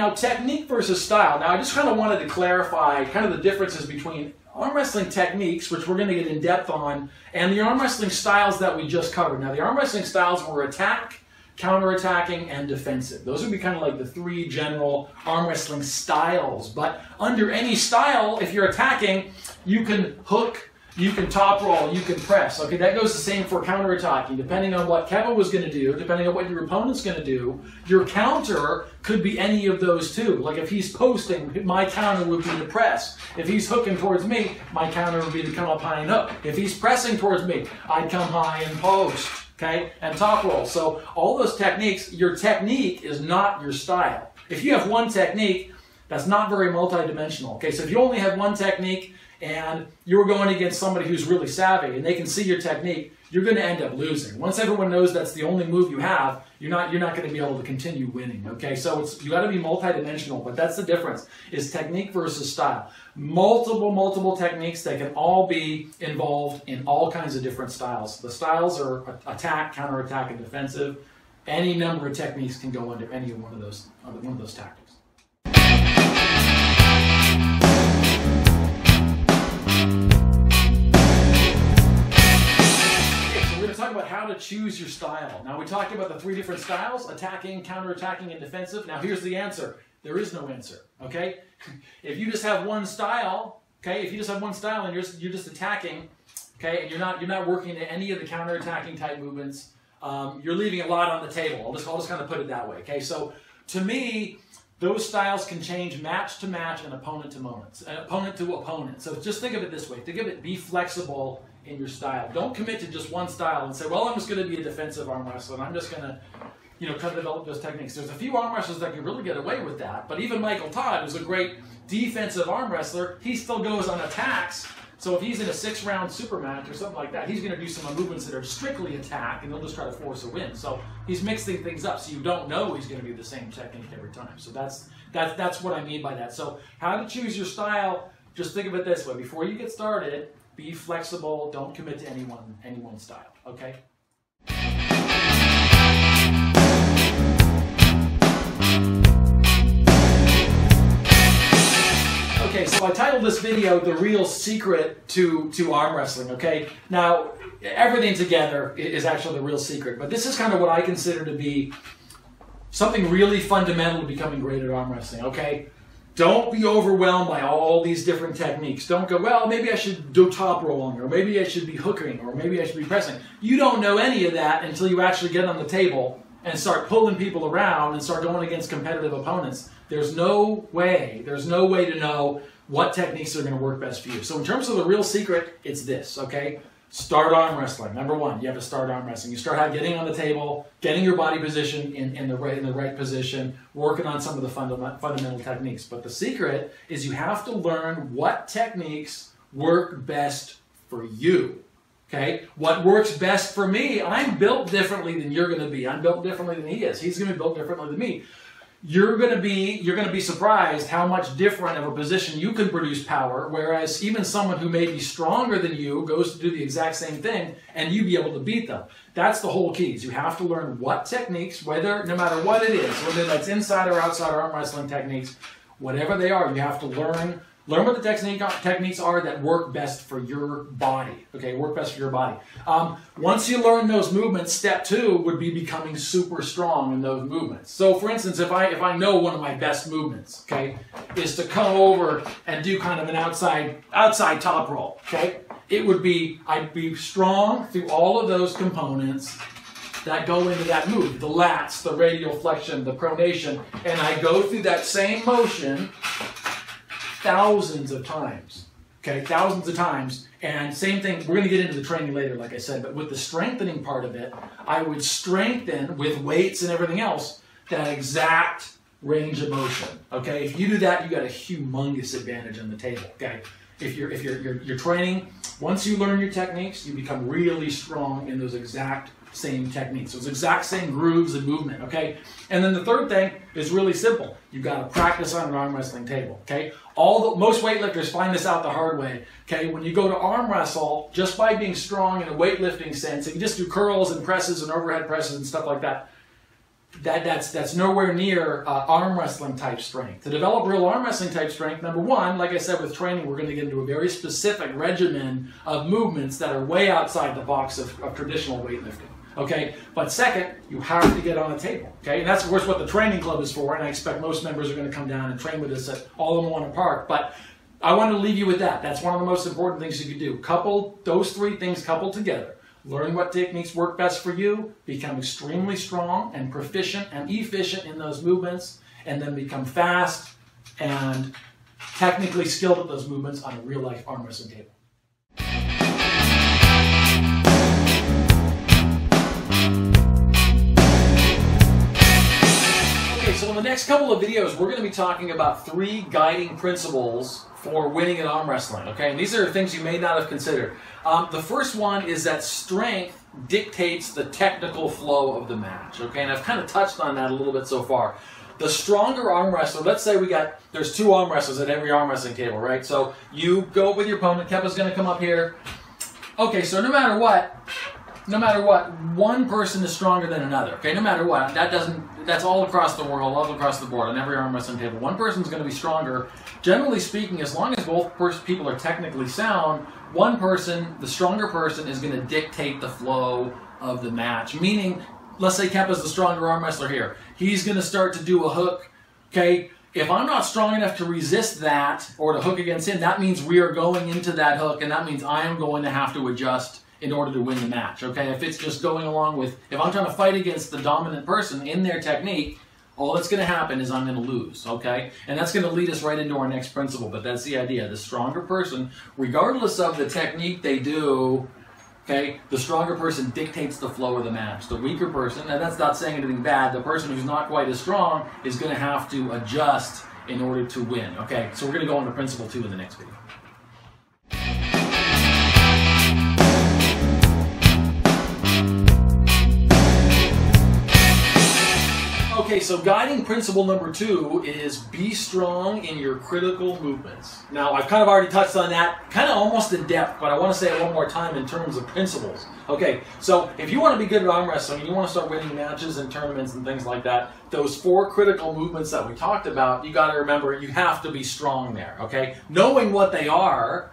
now technique versus style. Now I just kind of wanted to clarify kind of the differences between arm wrestling techniques, which we're going to get in depth on, and the arm wrestling styles that we just covered. Now the arm wrestling styles were attack, counter-attacking, and defensive. Those would be kind of like the three general arm wrestling styles. But under any style, if you're attacking, you can hook, you can top roll, you can press. Okay, that goes the same for counter-attacking. Depending on what Kevin was going to do, depending on what your opponent's going to do, your counter could be any of those too. Like if he's posting, my counter would be to press. If he's hooking towards me, my counter would be to come up high and hook. If he's pressing towards me, I'd come high and post. Okay, and top roll. So all those techniques, your technique is not your style. If you have one technique, that's not very multidimensional. Okay, so if you only have one technique and you're going against somebody who's really savvy and they can see your technique, you're going to end up losing. Once everyone knows that's the only move you have, you're not going to be able to continue winning. Okay, so you got to be multidimensional, but that's the difference, is technique versus style. Multiple techniques that can all be involved in all kinds of different styles. The styles are attack, counterattack, and defensive. Any number of techniques can go under any one of those tactics. Talk about how to choose your style. Now we talked about the three different styles: attacking, counter-attacking, and defensive. Now here's the answer. There is no answer. Okay, if you just have one style, okay, if you just have one style and you're just attacking, okay, and you're not working at any of the counter-attacking type movements, you're leaving a lot on the table. I'll just kind of put it that way. Okay, so to me, those styles can change match to match and opponent to opponent. So just think of it this way. Think of it, be flexible in your style. Don't commit to just one style and say, well, I'm just going to be a defensive arm wrestler and I'm just going to, kind of develop those techniques. There's a few arm wrestlers that can really get away with that, but even Michael Todd, who's a great defensive arm wrestler, he still goes on attacks. So if he's in a 6-round super match or something like that, he's going to do some movements that are strictly attack and he'll just try to force a win. So he's mixing things up, so you don't know he's going to be the same technique every time. So that's what I mean by that. So how to choose your style, just think of it this way. Before you get started, be flexible. Don't commit to any one style. Okay? Okay, so I titled this video "The Real Secret to Arm Wrestling." Okay, now everything together is actually the real secret, but this is kind of what I consider to be something really fundamental to becoming great at arm wrestling. Okay. Don't be overwhelmed by all these different techniques. Don't go, well, maybe I should do top rolling, or maybe I should be hooking, or maybe I should be pressing. You don't know any of that until you actually get on the table and start pulling people around and start going against competitive opponents. There's no way to know what techniques are going to work best for you. So in terms of the real secret, it's this, okay? Start arm wrestling. Number one, you have to start arm wrestling. You start out getting on the table, getting your body position in the right position, working on some of the fundamental techniques. But the secret is you have to learn what techniques work best for you. Okay? What works best for me, I'm built differently than you're going to be. I'm built differently than he is. He's going to be built differently than me. You're going to be surprised how much different of a position you can produce power, whereas even someone who may be stronger than you goes to do the exact same thing and you be able to beat them. That's the whole key. Is you have to learn what techniques, no matter what it is, whether that's inside or outside arm wrestling techniques, whatever they are, you have to learn what the techniques are that work best for your body. Okay, work best for your body. Once you learn those movements, step 2 would be becoming super strong in those movements. So, for instance, if I know one of my best movements, okay, is to come over and do kind of an outside top roll. Okay, I'd be strong through all of those components that go into that move, the lats, the radial flexion, the pronation, and I go through that same motion thousands of times, okay, thousands of times, and same thing, we're going to get into the training later, like I said, but with the strengthening part of it, I would strengthen with weights and everything else that exact range of motion, okay? If you do that, you got a humongous advantage on the table, okay? If you're training, once you learn your techniques, you become really strong in those exact same techniques, those exact same grooves and movement, okay? And then the third thing is really simple. You've got to practice on an arm wrestling table, okay? Most weightlifters find this out the hard way, okay? When you go to arm wrestle, just by being strong in a weightlifting sense, if you just do curls and presses and overhead presses and stuff like that, that's nowhere near arm wrestling type strength. To develop real arm wrestling type strength, number one, like I said with training, we're going to get into a very specific regimen of movements that are way outside the box of traditional weightlifting. Okay, but second, you have to get on a table. Okay, and that's of course what the training club is for, and I expect most members are going to come down and train with us at All-in-One Park. But I want to leave you with that. That's one of the most important things you can do. Couple those three things coupled together. Learn what techniques work best for you, become extremely strong and proficient and efficient in those movements, and then become fast and technically skilled at those movements on a real-life arm wrestling table. Okay, so in the next couple of videos, we're going to be talking about 3 guiding principles for winning at arm wrestling, okay? And these are things you may not have considered. The first one is that strength dictates the technical flow of the match, okay? And I've kind of touched on that a little bit so far. The stronger arm wrestler, let's say there's 2 arm wrestlers at every arm wrestling table, right? So you go with your opponent, Kepa's going to come up here. Okay, so no matter what, one person is stronger than another, okay? No matter what, that's all across the world, all across the board, on every arm wrestling table. One person's going to be stronger. Generally speaking, as long as both people are technically sound, one person, the stronger person, is going to dictate the flow of the match. Meaning, let's say Kepa's the stronger arm wrestler here. He's going to start to do a hook, okay? If I'm not strong enough to resist that or to hook against him, that means we are going into that hook, and that means I am going to have to adjust in order to win the match, okay? If it's just going along with, if I'm trying to fight against the dominant person in their technique, all that's going to happen is I'm going to lose, okay? And that's going to lead us right into our next principle, but that's the idea. The stronger person, regardless of the technique they do, okay, the stronger person dictates the flow of the match. The weaker person, and that's not saying anything bad, the person who's not quite as strong is going to have to adjust in order to win, okay? So we're going to go on to principle 2 in the next video. Okay, so guiding principle number 2 is be strong in your critical movements. Now, I've kind of already touched on that, kind of almost in depth, but I want to say it one more time in terms of principles. Okay, so if you want to be good at arm wrestling and you want to start winning matches and tournaments and things like that, those 4 critical movements that we talked about, you got to remember you have to be strong there, okay? Knowing what they are,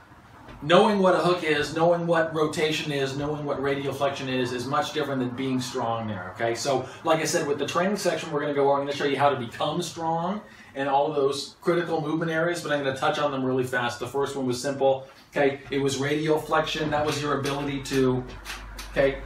knowing what a hook is, knowing what rotation is, knowing what radial flexion is much different than being strong there, okay? So, like I said, with the training section, I'm going to show you how to become strong in all of those critical movement areas, but I'm going to touch on them really fast. The first one was simple, okay? It was radial flexion. That was your ability to, okay,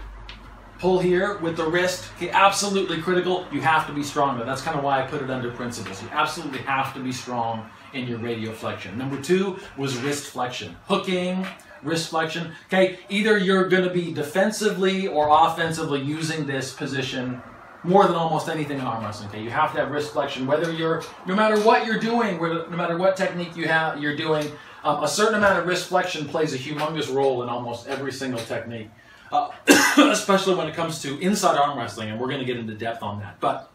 pull here with the wrist. Okay, absolutely critical. You have to be strong. That's kind of why I put it under principles. You absolutely have to be strong in your radial flexion. Number 2 was wrist flexion. Hooking, wrist flexion. Okay, either you're going to be defensively or offensively using this position more than almost anything in arm wrestling. Okay, you have to have wrist flexion. Whether you're, no matter what you're doing, no matter what technique you're doing, a certain amount of wrist flexion plays a humongous role in almost every single technique, especially when it comes to inside arm wrestling, and we're going to get into depth on that. But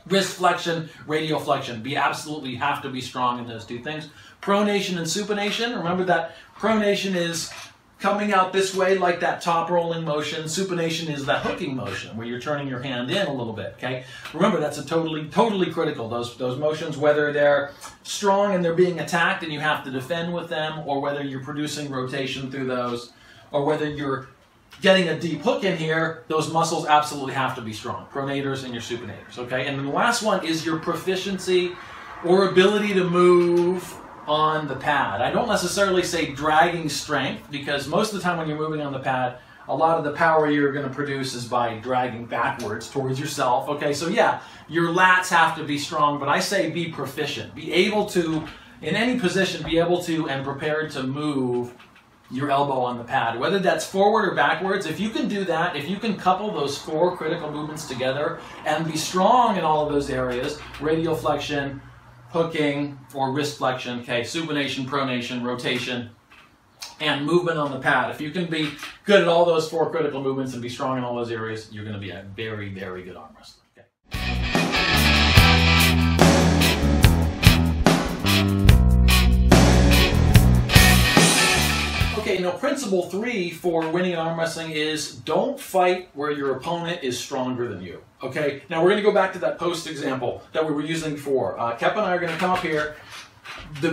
wrist flexion, radial flexion. You have to be strong in those 2 things. Pronation and supination. Remember that pronation is coming out this way like that top rolling motion. Supination is that hooking motion where you're turning your hand in a little bit, okay? Remember, that's a totally critical. Those motions, whether they're strong and they're being attacked and you have to defend with them, or whether you're producing rotation through those, or whether you're getting a deep hook in here, those muscles absolutely have to be strong. Pronators and your supinators, okay? And then the last one is your proficiency or ability to move on the pad. I don't necessarily say dragging strength, because most of the time when you're moving on the pad, a lot of the power you're going to produce is by dragging backwards towards yourself, okay? So yeah, your lats have to be strong, but I say be proficient. Be able to, in any position, be able to and prepared to move your elbow on the pad, whether that's forward or backwards. If you can do that, if you can couple those 4 critical movements together and be strong in all of those areas, radial flexion, hooking, or wrist flexion, okay, supination, pronation, rotation, and movement on the pad. If you can be good at all those 4 critical movements and be strong in all those areas, you're going to be a very, very good arm wrestler. Okay, now principle 3 for winning in arm wrestling is don't fight where your opponent is stronger than you. Okay, now we're going to go back to that post example that we were using before. Kep and I are going to come up here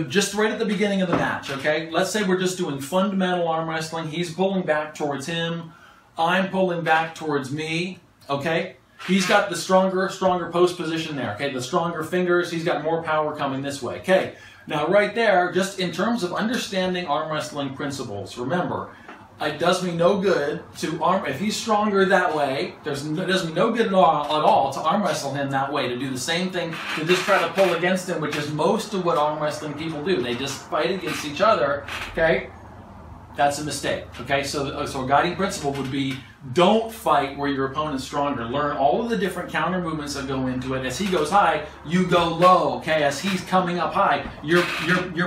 just right at the beginning of the match. Okay, let's say we're just doing fundamental arm wrestling. He's pulling back towards him. I'm pulling back towards me. Okay, he's got the stronger post position there. Okay, the stronger fingers. He's got more power coming this way. Okay, now right there, just in terms of understanding arm wrestling principles, remember, it does me no good to if he's stronger that way, it does me no good at all to arm wrestle him that way, to do the same thing, to just try to pull against him, which is most of what arm wrestling people do. They just fight against each other, okay? That's a mistake, okay? So a guiding principle would be don't fight where your opponent's stronger. Learn all of the different counter movements that go into it. As he goes high, you go low, okay? As he's coming up high, you're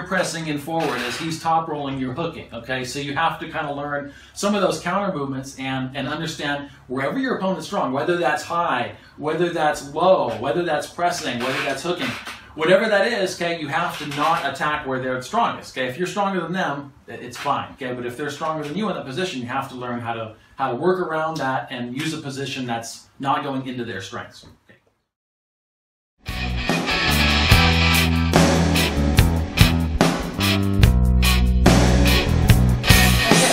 pressing in forward. As he's top rolling, you're hooking, okay? So you have to kind of learn some of those counter movements and understand wherever your opponent's strong, whether that's high, whether that's low, whether that's pressing, whether that's hooking. Whatever that is, okay, you have to not attack where they're the strongest. Okay, if you're stronger than them, it's fine. Okay, but if they're stronger than you in that position, you have to learn how to work around that and use a position that's not going into their strengths. Okay.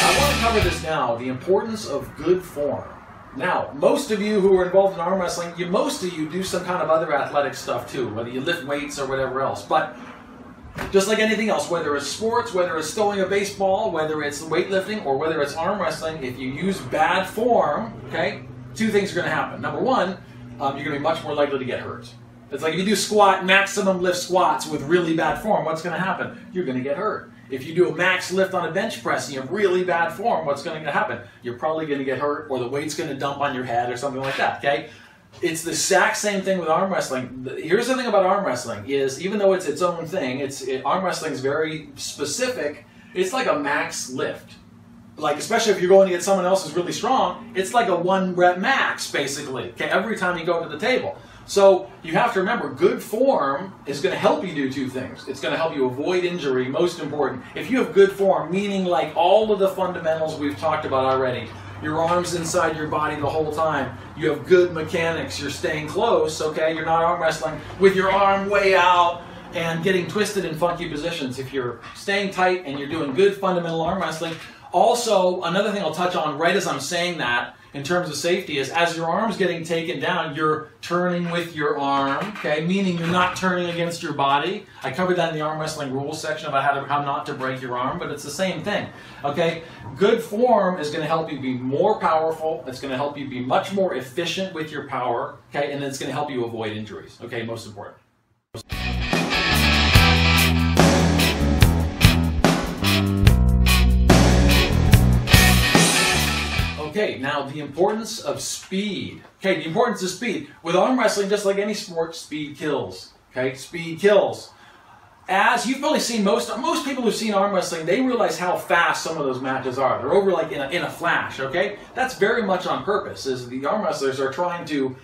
I want to cover this now: the importance of good form. Now, most of you who are involved in arm wrestling, most of you do some kind of other athletic stuff too, whether you lift weights or whatever else. But just like anything else, whether it's sports, whether it's throwing a baseball, whether it's weightlifting, or whether it's arm wrestling, if you use bad form, okay, two things are going to happen. Number one, you're going to be much more likely to get hurt. It's like if you do maximum lift squats with really bad form, what's going to happen? You're going to get hurt. If you do a max lift on a bench press and you have really bad form, what's going to happen? You're probably going to get hurt, or the weight's going to dump on your head or something like that, okay? It's the exact same thing with arm wrestling. Here's the thing about arm wrestling is, even though it's its own thing, arm wrestling is very specific. It's like a max lift. Like, especially if you're going to get someone else who's really strong, it's like a 1 rep max, basically, okay, every time you go to the table. So you have to remember, good form is going to help you do two things. It's going to help you avoid injury, most important. If you have good form, meaning like all of the fundamentals we've talked about already, your arm's inside your body the whole time, you have good mechanics, you're staying close, okay? You're not arm wrestling with your arm way out and getting twisted in funky positions. If you're staying tight and you're doing good fundamental arm wrestling. Also, another thing I'll touch on right as I'm saying that, in terms of safety, is as your arm's getting taken down, you're turning with your arm, okay? Meaning you're not turning against your body. I covered that in the arm wrestling rules section about how not to break your arm, but it's the same thing, okay? Good form is going to help you be more powerful. It's going to help you be much more efficient with your power, okay? And it's going to help you avoid injuries, okay? Most important. Okay, now the importance of speed. Okay, the importance of speed. With arm wrestling, just like any sport, speed kills. Okay, speed kills. As you've probably seen, most people who've seen arm wrestling, they realize how fast some of those matches are. They're over like in a flash, okay? That's very much on purpose, is the arm wrestlers are trying to,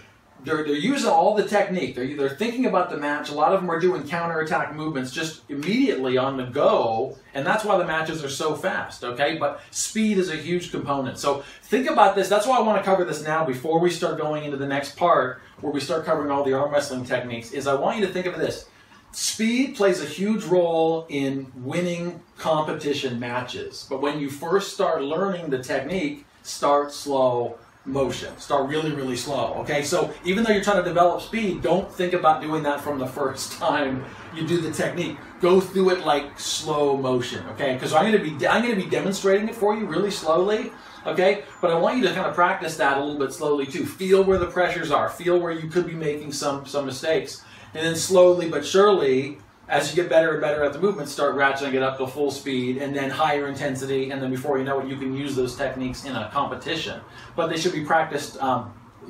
they're using all the technique. They're thinking about the match. A lot of them are doing counterattack movements just immediately on the go, and that's why the matches are so fast, okay? But speed is a huge component. So think about this. That's why I want to cover this now before we start going into the next part where we start covering all the arm wrestling techniques, is I want you to think of this. Speed plays a huge role in winning competition matches. But when you first start learning the technique, start slow motion. Start really, really slow, okay? So even though you're trying to develop speed, don't think about doing that from the first time you do the technique. Go through it like slow motion, okay? Because I'm going to be demonstrating it for you really slowly, okay? But I want you to kind of practice that a little bit slowly too. Feel where the pressures are. Feel where you could be making some mistakes. And then slowly but surely, as you get better and better at the movement, start ratcheting it up to full speed and then higher intensity, and then before you know it, you can use those techniques in a competition. But they should be practiced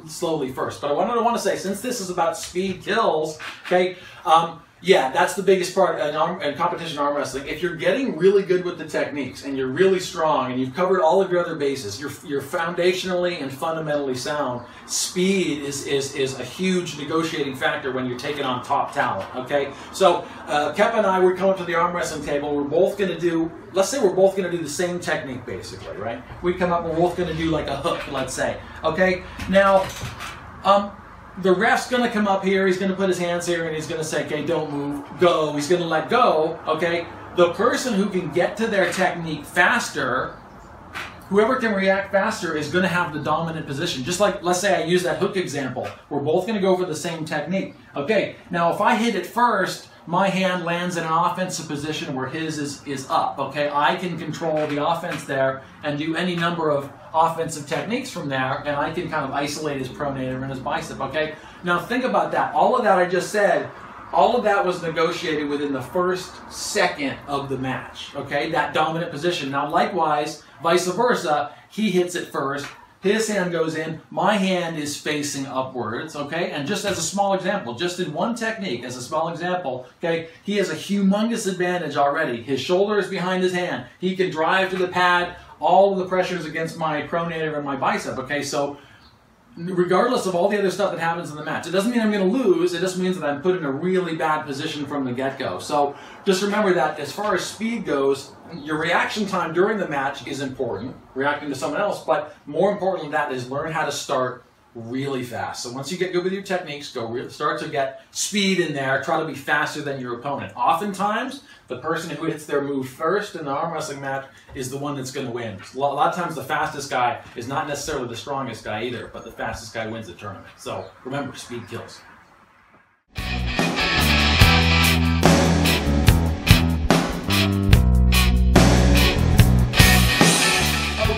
slowly first. But I want to say, since this is about speed kills, okay, Yeah, that's the biggest part in competition arm wrestling. If you're getting really good with the techniques and you're really strong and you've covered all of your other bases, you're foundationally and fundamentally sound, speed is a huge negotiating factor when you're taking on top talent, okay? So Kep and I, we come up to the arm wrestling table, we're both going to do, let's say we're both going to do the same technique basically, right? We come up and we're both going to do like a hook, let's say, okay? Now, the ref's going to come up here, he's going to put his hands here, and he's going to say, okay, don't move, go. He's going to let go, okay? The person who can get to their technique faster, whoever can react faster is going to have the dominant position. Just like, let's say I use that hook example. We're both going to go for the same technique. Okay, now if I hit it first, my hand lands in an offensive position where his is up, okay? I can control the offense there and do any number of offensive techniques from there, and I can kind of isolate his pronator and his bicep, okay? Now think about that. All of that I just said, all of that was negotiated within the first second of the match, okay? That dominant position. Now likewise, vice versa, he hits it first, his hand goes in, my hand is facing upwards, okay? And just as a small example, just in one technique, as a small example, okay, he has a humongous advantage already. His shoulder is behind his hand. He can drive to the pad, all of the pressures against my pronator and my bicep, okay? So regardless of all the other stuff that happens in the match, it doesn't mean I'm going to lose, it just means that I'm put in a really bad position from the get-go. So just remember that as far as speed goes, your reaction time during the match is important, reacting to someone else, but more important than that is learn how to start really fast. So once you get good with your techniques, start to get speed in there, try to be faster than your opponent. Oftentimes, the person who hits their move first in the arm wrestling match is the one that's going to win. A lot of times the fastest guy is not necessarily the strongest guy either, but the fastest guy wins the tournament. So remember, speed kills.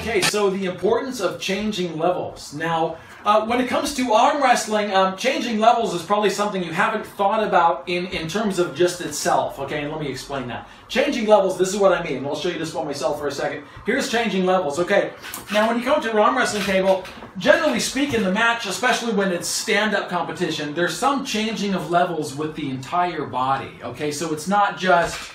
Okay, so the importance of changing levels. Now, when it comes to arm wrestling, changing levels is probably something you haven't thought about in terms of just itself, okay? And let me explain that. Changing levels, this is what I mean, and I'll show you this one myself for a second. Here's changing levels, okay? Now, when you come to an arm wrestling table, generally speaking, the match, especially when it's stand-up competition, there's some changing of levels with the entire body, okay? So it's not just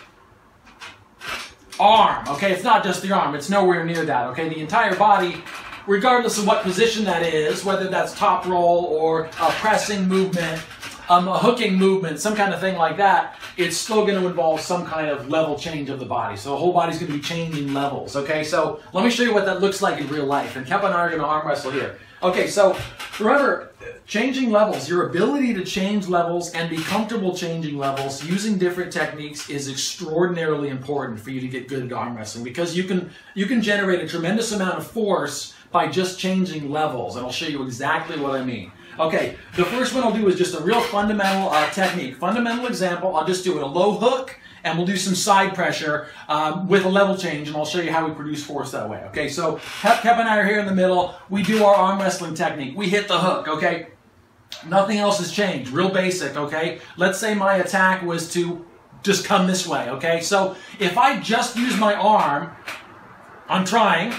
arm, okay? It's not just the arm. It's nowhere near that, okay? The entire body, regardless of what position that is, whether that's top roll or a pressing movement, a hooking movement, some kind of thing like that, it's still going to involve some kind of level change of the body. So the whole body's going to be changing levels, okay? So let me show you what that looks like in real life. And Kep and I are going to arm wrestle here. Okay, so remember, changing levels, your ability to change levels and be comfortable changing levels using different techniques is extraordinarily important for you to get good at arm wrestling, because you can generate a tremendous amount of force by just changing levels, and I'll show you exactly what I mean. Okay, the first one I'll do is just a real fundamental technique. Fundamental example, I'll just do it a low hook, and we'll do some side pressure with a level change, and I'll show you how we produce force that way. Okay, so Kep and I are here in the middle. We do our arm wrestling technique. We hit the hook, okay? Nothing else has changed. Real basic, okay? Let's say my attack was to just come this way, okay? So if I just use my arm, I'm trying,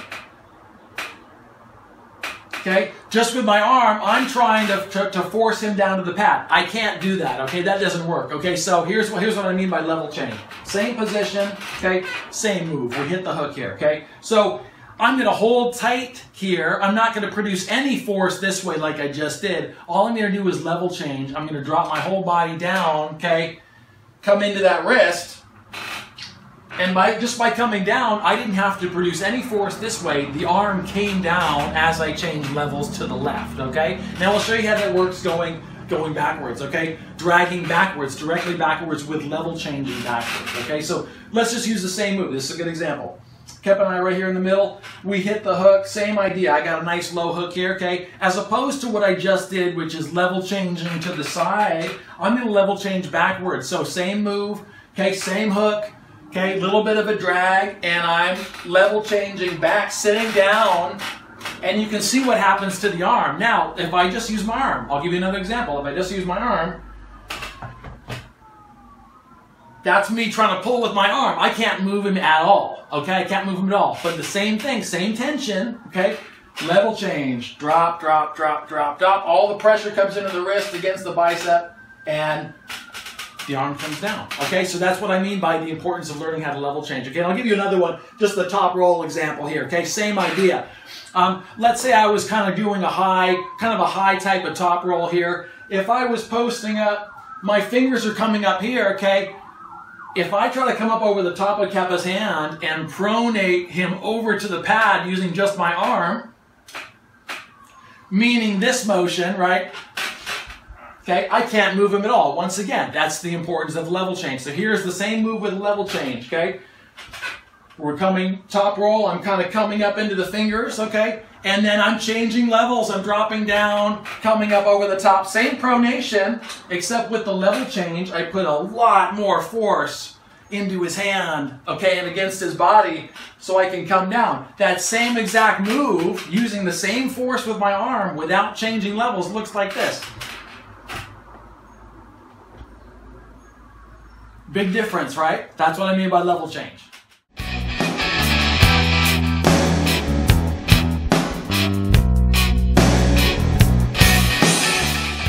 okay? Just with my arm, I'm trying to force him down to the pad. I can't do that, okay? That doesn't work, okay? So here's what I mean by level change. Same position, okay? Same move. We hit the hook here, okay? So I'm going to hold tight here. I'm not going to produce any force this way like I just did. All I'm going to do is level change. I'm going to drop my whole body down, okay? Come into that wrist. And just by coming down, I didn't have to produce any force this way. The arm came down as I changed levels to the left, okay? Now I'll show you how that works going backwards, okay? Dragging backwards, directly backwards with level changing backwards, okay? So let's just use the same move. This is a good example. Kep and I right here in the middle, we hit the hook, same idea. I got a nice low hook here, okay? As opposed to what I just did, which is level changing to the side, I'm going to level change backwards. So same move, okay, same hook, okay, little bit of a drag, and I'm level changing back, sitting down, and you can see what happens to the arm. Now, if I just use my arm, I'll give you another example. If I just use my arm, that's me trying to pull with my arm. I can't move him at all, okay? I can't move him at all. But the same thing, same tension, okay? Level change, drop, drop, drop, drop, drop. All the pressure comes into the wrist against the bicep, and the arm comes down. Okay, so that's what I mean by the importance of learning how to level change. Okay, and I'll give you another one, just the top roll example here. Okay, same idea. Let's say I was kind of doing a high type of top roll here. If I was posting up, my fingers are coming up here, okay? If I try to come up over the top of Kepa's hand and pronate him over to the pad using just my arm, meaning this motion, right? Okay, I can't move him at all. Once again, that's the importance of the level change. So here's the same move with level change, okay? We're coming top roll, I'm kind of coming up into the fingers, okay? And then I'm changing levels, I'm dropping down, coming up over the top. Same pronation, except with the level change, I put a lot more force into his hand, okay, and against his body, so I can come down. That same exact move, using the same force with my arm without changing levels, looks like this. Big difference, right? That's what I mean by level change.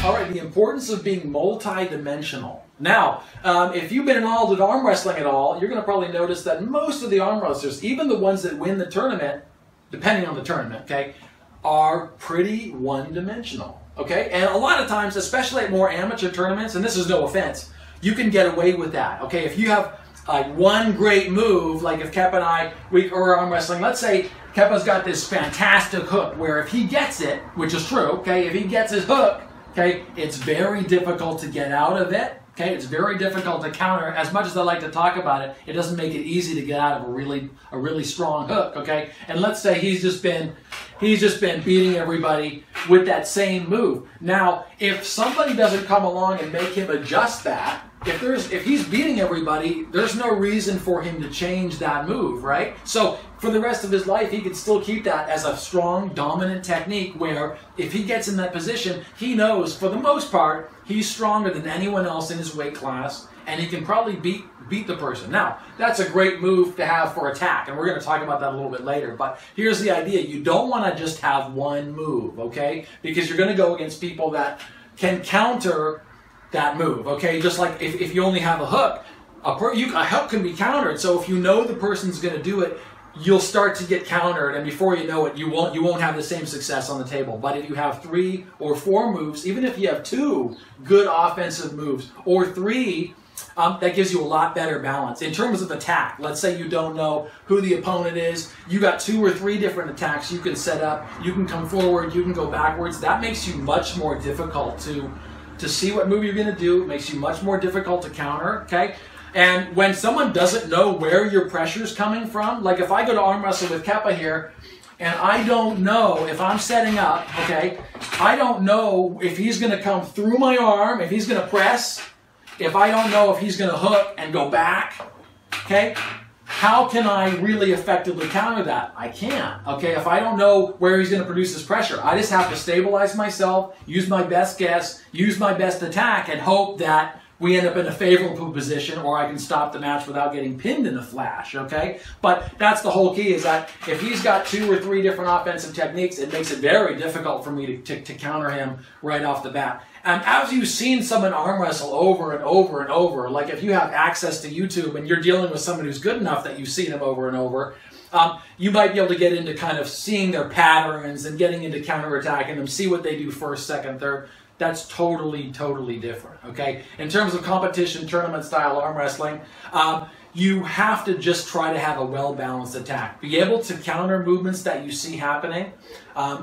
All right, the importance of being multi-dimensional. Now, if you've been involved with arm wrestling at all, you're going to probably notice that most of the arm wrestlers, even the ones that win the tournament, depending on the tournament, okay, are pretty one-dimensional, okay? And a lot of times, especially at more amateur tournaments, and this is no offense, you can get away with that, okay? If you have one great move, like if Kepa and I are arm wrestling, let's say Kepa's got this fantastic hook where if he gets it, which is true, okay, if he gets his hook, okay, it's very difficult to get out of it. Okay, it's very difficult to counter. As much as I like to talk about it, it doesn't make it easy to get out of a really strong hook. Okay, and let's say he's just been beating everybody with that same move. Now, if somebody doesn't come along and make him adjust that, if he's beating everybody, there's no reason for him to change that move, right? So for the rest of his life, he could still keep that as a strong, dominant technique where if he gets in that position, he knows, for the most part, he's stronger than anyone else in his weight class, and he can probably beat the person. Now, that's a great move to have for attack, and we're going to talk about that a little bit later, but here's the idea. You don't want to just have one move, okay? Because you're going to go against people that can counter that move, okay? Just like if you only have a hook, a hook can be countered. So if you know the person's going to do it, you'll start to get countered, and before you know it, you won't have the same success on the table. But if you have 3 or 4 moves, even if you have 2 good offensive moves or 3, that gives you a lot better balance. In terms of attack, let's say you don't know who the opponent is, you got 2 or 3 different attacks you can set up, you can come forward, you can go backwards. That makes you much more difficult to see what move you're going to do. It makes you much more difficult to counter, okay? And when someone doesn't know where your pressure is coming from, like if I go to arm wrestle with Kepa here, and I don't know if I'm setting up, okay, I don't know if he's going to come through my arm, if he's going to press, if I don't know if he's going to hook and go back, okay, how can I really effectively counter that? I can't, okay? If I don't know where he's going to produce his pressure, I just have to stabilize myself, use my best guess, use my best attack, and hope that we end up in a favorable position, or I can stop the match without getting pinned in a flash, okay? But that's the whole key, is that if he's got 2 or 3 different offensive techniques, it makes it very difficult for me to counter him right off the bat. And as you've seen someone arm wrestle over and over and over, like if you have access to YouTube and you're dealing with someone who's good enough that you've seen them over and over, you might be able to get into kind of seeing their patterns and getting into counterattacking them, see what they do first, second, third. That's totally, totally different, okay? In terms of competition, tournament-style arm wrestling, you have to just try to have a well-balanced attack. Be able to counter movements that you see happening.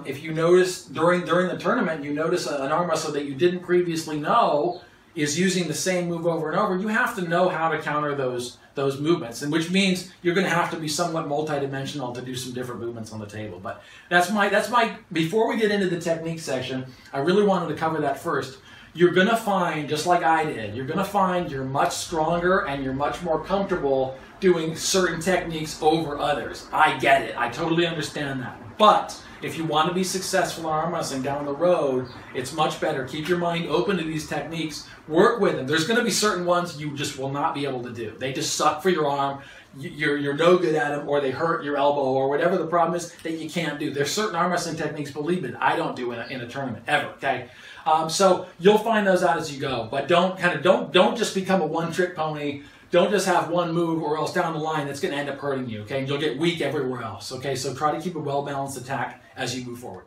If you notice during the tournament, you notice an arm wrestler that you didn't previously know is using the same move over and over, you have to know how to counter those movements, and which means you're going to have to be somewhat multidimensional to do some different movements on the table. But that's my before we get into the technique section, I really wanted to cover that first. You're going to find, just like I did, you're going to find you're much stronger and you're much more comfortable doing certain techniques over others. I get it. I totally understand that. But if you want to be successful in arm wrestling down the road, it's much better. Keep your mind open to these techniques. Work with them. There's going to be certain ones you just will not be able to do. They just suck for your arm. You're no good at them, or they hurt your elbow, or whatever the problem is that you can't do. There's certain arm wrestling techniques, believe me, I don't do in a tournament ever, okay? So you'll find those out as you go, but don't just become a one-trick pony. Don't just have one move, or else down the line it's going to end up hurting you. Okay, and you'll get weak everywhere else. Okay, so try to keep a well-balanced attack as you move forward.